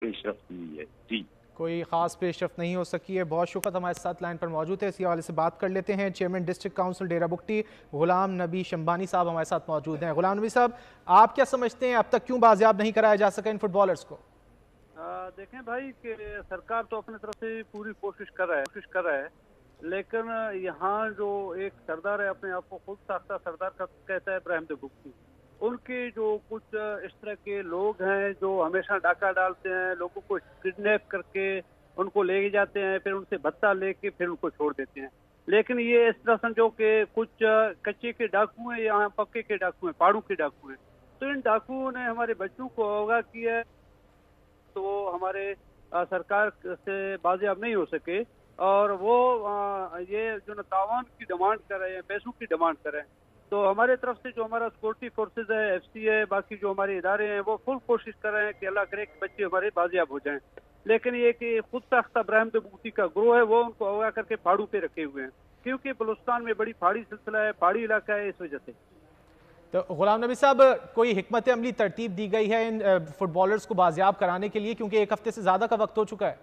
पेशरफ्त हुई है। जी, कोई ख़ास पेशरफ नहीं हो सकी है। बहुत शुक्रिया। हमारे साथ लाइन पर मौजूद है, इसी हवाले से बात कर लेते हैं। चेयरमैन डिस्ट्रिक्ट काउंसिल डेरा बुगटी गुलाम नबी शंबानी साहब हमारे साथ मौजूद हैं। गुलाम नबी साहब, आप क्या समझते हैं, अब तक क्यों बाजियाब नहीं कराया जा सका इन फुटबॉलर्स को? देखें भाई कि सरकार तो अपनी तरफ से पूरी कोशिश कर रहा है, लेकिन यहाँ जो एक सरदार है, अपने आप को खुद साख्ता सरदार का कहता है इब्राहिम बुगटी, उनके जो कुछ इस तरह के लोग हैं जो हमेशा डाका डालते हैं, लोगों को किडनैप करके उनको ले जाते हैं, फिर उनसे भत्ता लेके फिर उनको छोड़ देते हैं। लेकिन ये इस तरह समझो कि कुछ कच्चे के डाकू हैं या पक्के के डाकू हैं, पहाड़ों के डाकू हैं। तो इन डाकुओं ने हमारे बच्चों को अगवा किया है, तो हमारे सरकार से बाजियाब नहीं हो सके, और वो ये जो न तावान की डिमांड कर रहे हैं, पैसों की डिमांड कर रहे हैं। तो हमारे तरफ से जो हमारा सिक्योरिटी फोर्सेज है, एफसी है, बाकी जो हमारे इदारे हैं, वो फुल कोशिश कर रहे हैं कि अल्लाह करे कि बच्चे हमारे बाजियाब हो जाएं। लेकिन ये कि खुद साख्ता इब्राहिम बुगटी का ग्रोह है, वो उनको अगवा करके पहाड़ों पे रखे हुए हैं, क्योंकि बलूचिस्तान में बड़ी पहाड़ी सिलसिला है, पहाड़ी इलाका है, इस वजह से। तो गुलाम नबी साहब, कोई हिकमत अमली तरतीब दी गई है इन फुटबॉलर्स को बाजियाब कराने के लिए, क्योंकि एक हफ्ते से ज़्यादा का वक्त हो चुका है?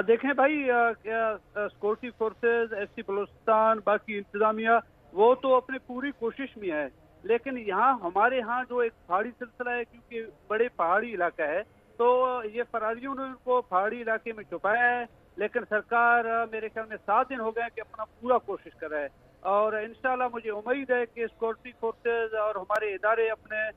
देखें भाई, सिक्योरिटी फोर्सेज, एफसी बलूचिस्तान, बाकी इंतजामिया, वो तो अपनी पूरी कोशिश में है, लेकिन यहाँ हमारे यहाँ जो एक पहाड़ी सिलसिला है, क्योंकि बड़े पहाड़ी इलाका है, तो ये फरारियों ने उनको पहाड़ी इलाके में छुपाया है। लेकिन सरकार मेरे ख्याल में 7 दिन हो गए कि अपना पूरा कोशिश कर रहा है, और इंशाल्लाह मुझे उम्मीद है कि सिक्योरिटी फोर्सेज और हमारे इदारे अपने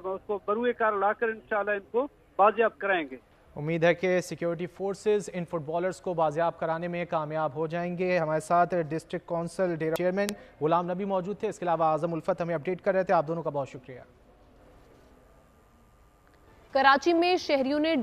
उसको बरूए कार लाकर इंशाल्लाह इनको बाजियाब कराएंगे। उम्मीद है कि सिक्योरिटी फोर्सेस इन फुटबॉलर्स को बाजियाब कराने में कामयाब हो जाएंगे। हमारे साथ डिस्ट्रिक्ट काउंसिल डेरा चेयरमैन गुलाम नबी मौजूद थे, इसके अलावा आजम उल्फत हमें अपडेट कर रहे थे। आप दोनों का बहुत शुक्रिया। कराची में शहरियों ने